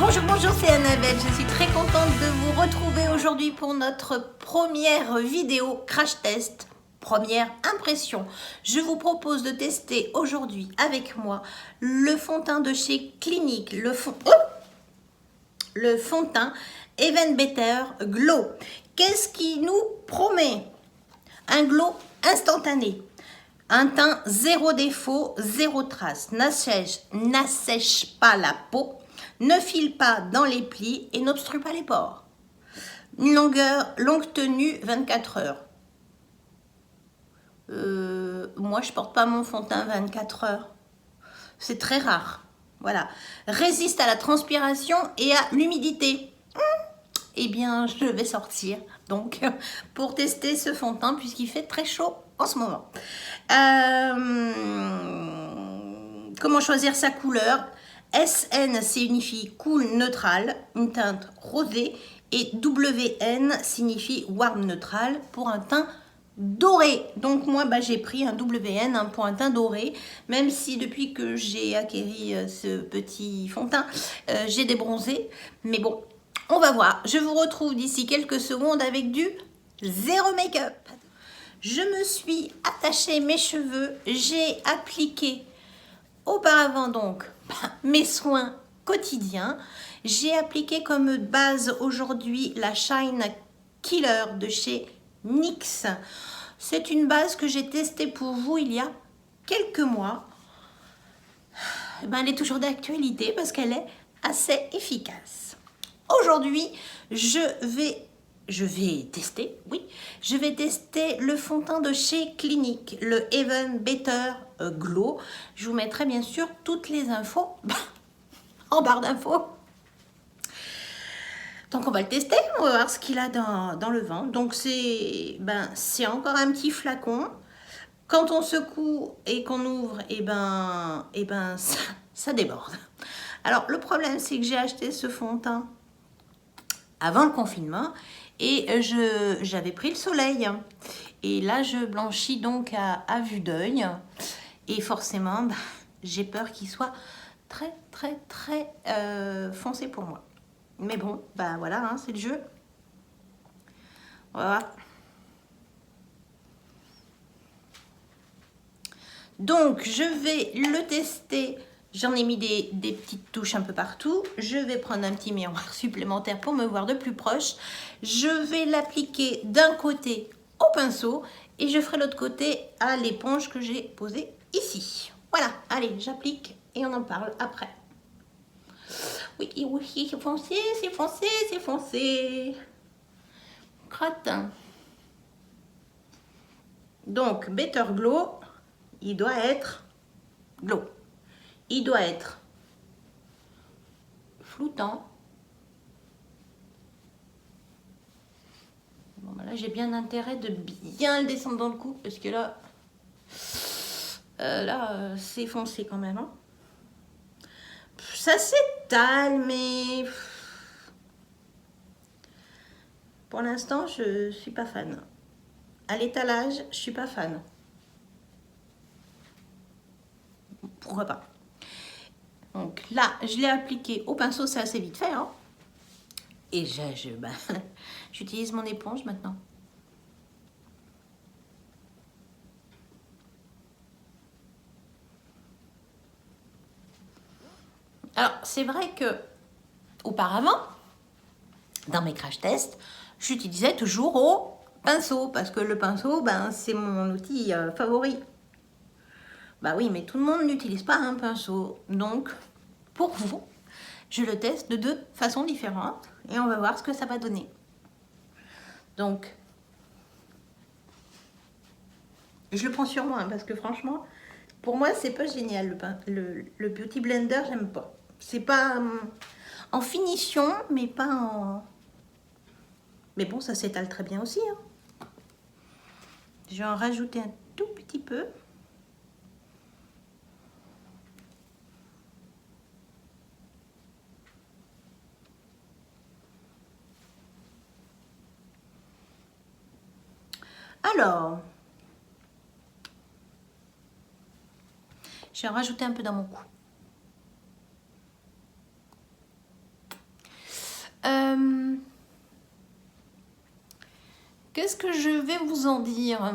Bonjour, c'est Annabelle, je suis très contente de vous retrouver aujourd'hui pour notre première vidéo crash test, première impression. Je vous propose de tester aujourd'hui avec moi le fond de teint de chez Clinique, le fond de teint Even Better Glow. Qu'est-ce qui nous promet? Un glow instantané. Un teint zéro défaut, zéro trace, n'assèche pas la peau, ne file pas dans les plis et n'obstrue pas les pores. Une longue tenue 24 heures. Moi, je porte pas mon fond de teint 24 heures. C'est très rare. Voilà. Résiste à la transpiration et à l'humidité. Eh bien, je vais sortir donc pour tester ce fond de teint puisqu'il fait très chaud en ce moment. Comment choisir sa couleur? SN signifie cool neutral, une teinte rosée, et WN signifie warm neutral pour un teint doré. Donc moi j'ai pris un WN pour un teint doré, même si depuis que j'ai acquéri ce petit fond de teint, j'ai débronzé. Mais bon, on va voir. Je vous retrouve d'ici quelques secondes avec du zéro make-up. Je me suis attaché mes cheveux, j'ai appliqué auparavant donc mes soins quotidiens. J'ai appliqué comme base aujourd'hui la Shine Killer de chez NYX. C'est une base que j'ai testée pour vous il y a quelques mois. Elle est toujours d'actualité parce qu'elle est assez efficace. Aujourd'hui, je vais tester le fond de teint de chez Clinique, le Even Better Glow. Je vous mettrai bien sûr toutes les infos en barre d'infos. Donc on va le tester, on va voir ce qu'il a dans le ventre. Donc c'est encore un petit flacon. Quand on secoue et qu'on ouvre, ça déborde. Alors le problème, c'est que j'ai acheté ce fond de teint avant le confinement et j'avais pris le soleil. Et là, je blanchis donc à vue d'œil. Et forcément, j'ai peur qu'il soit très foncé pour moi. Mais bon, voilà, c'est le jeu. Voilà. Donc, je vais le tester. J'en ai mis des petites touches un peu partout. Je vais prendre un petit miroir supplémentaire pour me voir de plus proche. Je vais l'appliquer d'un côté au pinceau et je ferai l'autre côté à l'éponge que j'ai posée ici. Voilà, allez, j'applique et on en parle après. Oui, c'est foncé, c'est foncé, c'est foncé. Gratin. Donc, Better Glow, il doit être glow. Il doit être floutant. Bon, là, j'ai bien intérêt de bien le descendre dans le cou parce que là, c'est foncé quand même. Hein. Ça s'étale, mais pour l'instant, je suis pas fan. À l'étalage, je suis pas fan. Pourquoi pas? Donc là, je l'ai appliqué au pinceau, c'est assez vite fait. Hein. Et j'utilise mon éponge maintenant. Alors, c'est vrai que auparavant, dans mes crash tests, j'utilisais toujours au pinceau parce que le pinceau, c'est mon outil favori. Oui, mais tout le monde n'utilise pas un pinceau. Donc, pour vous, je le teste de deux façons différentes et on va voir ce que ça va donner. Donc, je le prends sur moi parce que franchement, pour moi, c'est pas génial le Beauty Blender, j'aime pas. C'est pas en finition, mais pas en... Mais bon, ça s'étale très bien aussi. Hein. Je vais en rajouter un tout petit peu. Alors, je vais en rajouter un peu dans mon cou. Qu'est-ce que je vais vous en dire?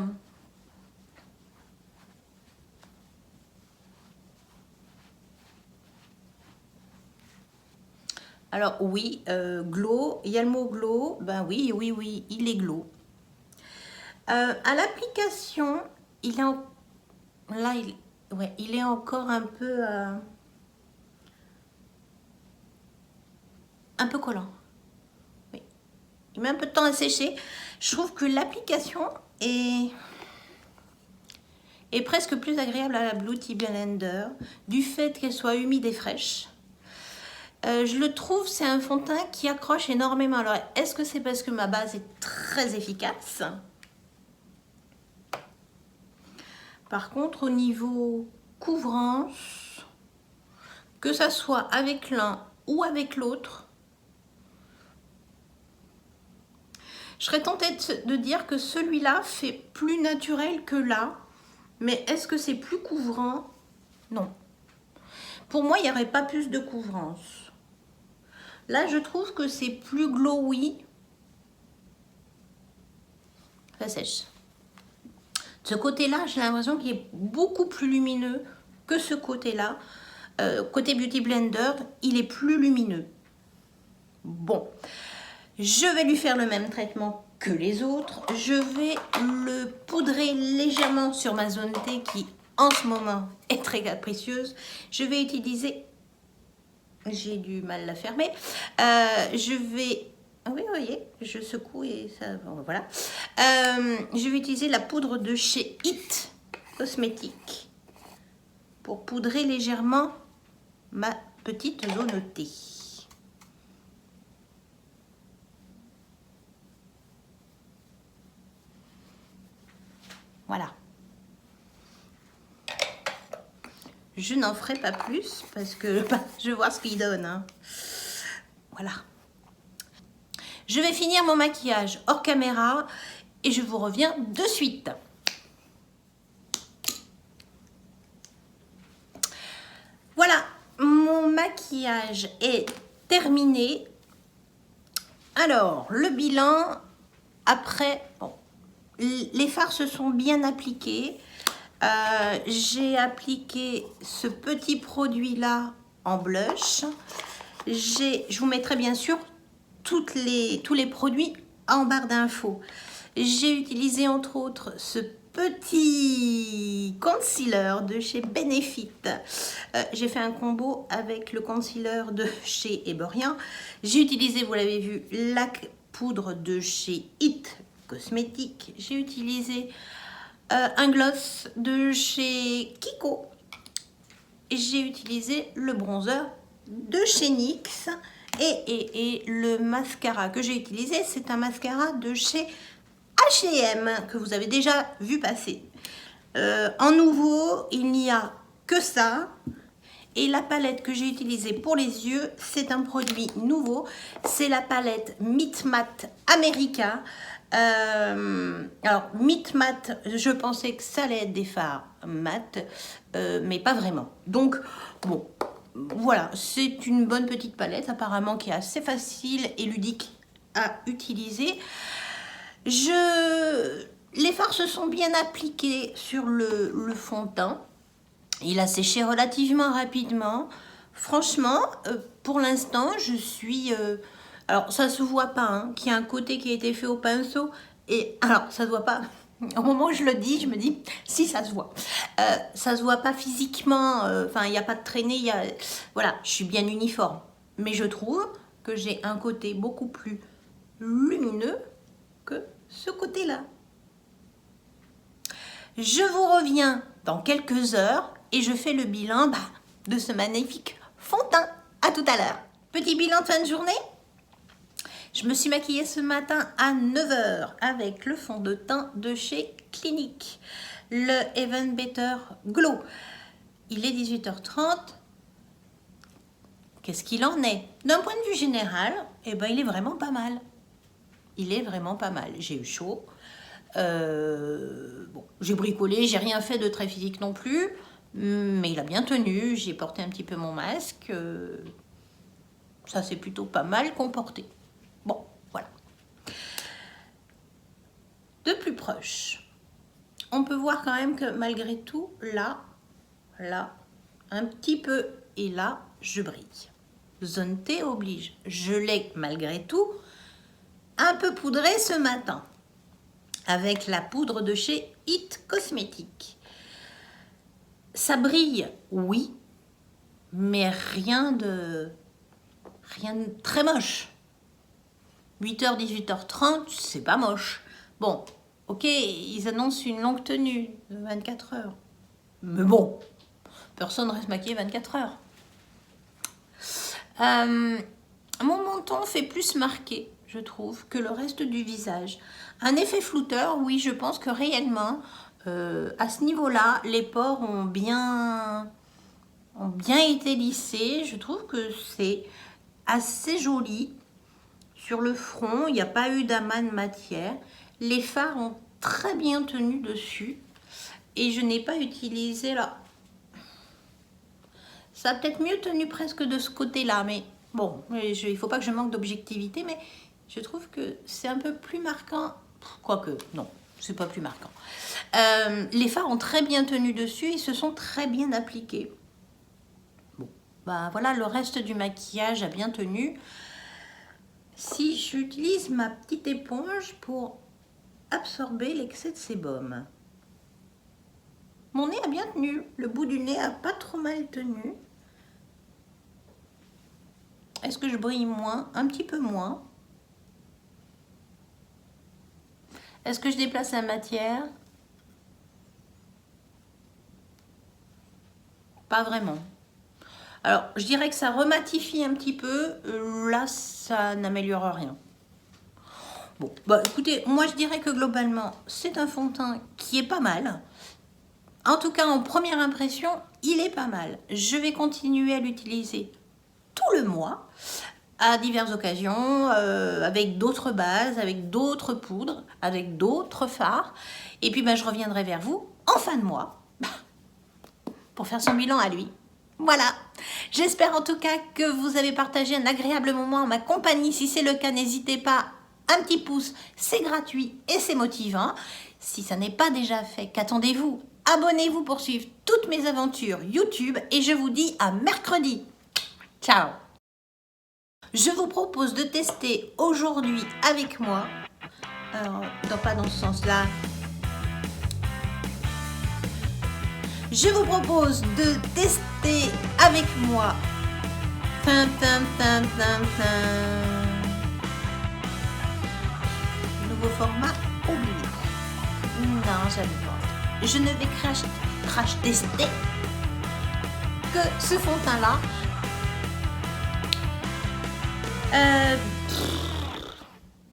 Alors oui, glow, il y a le mot glow, ben oui, oui, oui, il est glow. À l'application, il est là, ouais, il est encore un peu collant. Oui. Il met un peu de temps à sécher. Je trouve que l'application est presque plus agréable à la Beauty Blender du fait qu'elle soit humide et fraîche. Je le trouve, c'est un fond de teint qui accroche énormément. Alors, est-ce que c'est parce que ma base est très efficace? Par contre, au niveau couvrance, que ça soit avec l'un ou avec l'autre, je serais tentée de dire que celui-là fait plus naturel que là. Mais est-ce que c'est plus couvrant? Non. Pour moi, il n'y aurait pas plus de couvrance. Là, je trouve que c'est plus glowy. Ça sèche. De ce côté-là, j'ai l'impression qu'il est beaucoup plus lumineux que ce côté-là. Côté Beauty Blender, il est plus lumineux. Bon, je vais lui faire le même traitement que les autres. Je vais le poudrer légèrement sur ma zone T qui, en ce moment, est très capricieuse. Je vais utiliser... J'ai du mal à la fermer. Je vais... Ah oui, vous voyez, je secoue et ça... Bon, voilà. Je vais utiliser la poudre de chez It Cosmétiques pour poudrer légèrement ma petite zone T. Voilà. Je n'en ferai pas plus parce que je vais voir ce qu'il donne. Hein. Voilà. Je vais finir mon maquillage hors caméra et je vous reviens de suite. Voilà, mon maquillage est terminé. Alors, le bilan, après, bon, les fards se sont bien appliqués. J'ai appliqué ce petit produit-là en blush. Je vous mettrai bien sûr tous les produits en barre d'infos. J'ai utilisé entre autres ce petit concealer de chez Benefit. J'ai fait un combo avec le concealer de chez Eborien. J'ai utilisé, vous l'avez vu, la poudre de chez It Cosmétiques. J'ai utilisé un gloss de chez Kiko. J'ai utilisé le bronzer de chez NYX. Et le mascara que j'ai utilisé, c'est un mascara de chez H&M que vous avez déjà vu passer. En nouveau, il n'y a que ça. Et la palette que j'ai utilisée pour les yeux, c'est un produit nouveau. C'est la palette Meet Matte America. Alors, Meet Matte, je pensais que ça allait être des fards mat, mais pas vraiment. Donc, bon, voilà, c'est une bonne petite palette apparemment qui est assez facile et ludique à utiliser. Les fards se sont bien appliqués sur le fond de teint. Il a séché relativement rapidement. Franchement, pour l'instant, je suis... alors, ça se voit pas, hein, qu'il y a un côté qui a été fait au pinceau. Et alors, ça se voit pas. Au moment où je le dis, je me dis, si, ça se voit. Ça se voit pas physiquement. Enfin, il n'y a pas de traînée. Voilà, je suis bien uniforme. Mais je trouve que j'ai un côté beaucoup plus lumineux que ce côté-là. Je vous reviens dans quelques heures et je fais le bilan de ce magnifique fond de teint. À tout à l'heure. Petit bilan de fin de journée. Je me suis maquillée ce matin à 9 h avec le fond de teint de chez Clinique, le Even Better Glow. Il est 18h30. Qu'est-ce qu'il en est? D'un point de vue général, eh ben, il est vraiment pas mal. Il est vraiment pas mal. J'ai eu chaud. Bon, j'ai bricolé, j'ai rien fait de très physique non plus, mais il a bien tenu. J'ai porté un petit peu mon masque. Ça s'est plutôt pas mal comporté. Bon, voilà. de plus proche, on peut voir quand même que malgré tout, là, un petit peu, et là, je brille. Zone T oblige. Je l'ai malgré tout un peu poudré ce matin avec la poudre de chez It Cosmetics. Ça brille, oui, mais rien de très moche. 8h, 18h30, c'est pas moche. Bon, ok, ils annoncent une longue tenue de 24 heures. Mais bon, personne ne reste maquillé 24 heures. Mon menton fait plus marqué, je trouve, que le reste du visage. Un effet flouteur, oui, je pense que réellement, à ce niveau-là, les pores ont bien été lissés. Je trouve que c'est assez joli. Sur le front, il n'y a pas eu d'amas de matière. Les fards ont très bien tenu dessus. Et je n'ai pas utilisé là. Ça a peut-être mieux tenu presque de ce côté-là. Mais bon, il ne faut pas que je manque d'objectivité. Mais je trouve que c'est un peu plus marquant. Quoique, non, c'est pas plus marquant. Les fards ont très bien tenu dessus. Ils se sont très bien appliqués. Bon, bah voilà, le reste du maquillage a bien tenu. Si j'utilise ma petite éponge pour absorber l'excès de sébum. Mon nez a bien tenu, le bout du nez a pas trop mal tenu. Est-ce que je brille moins? Un petit peu moins. Est-ce que je déplace la matière? Pas vraiment. Alors, je dirais que ça rematifie un petit peu. Là, ça n'améliore rien. Bon, bah écoutez, moi je dirais que globalement, c'est un fond de teint qui est pas mal. En tout cas, en première impression, il est pas mal. Je vais continuer à l'utiliser tout le mois, à diverses occasions, avec d'autres bases, avec d'autres poudres, avec d'autres fards. Et puis, bah, je reviendrai vers vous en fin de mois pour faire son bilan à lui. Voilà, j'espère en tout cas que vous avez partagé un agréable moment en ma compagnie. Si c'est le cas, n'hésitez pas, un petit pouce, c'est gratuit et c'est motivant. Si ça n'est pas déjà fait, qu'attendez-vous? Abonnez-vous pour suivre toutes mes aventures YouTube et je vous dis à mercredi. Ciao. Je vous propose de tester aujourd'hui avec moi, alors pas dans ce sens-là. Je vous propose de tester avec moi. Nouveau format oublié. Non, j'aime pas. Je ne vais crash tester que ce fond de teint là.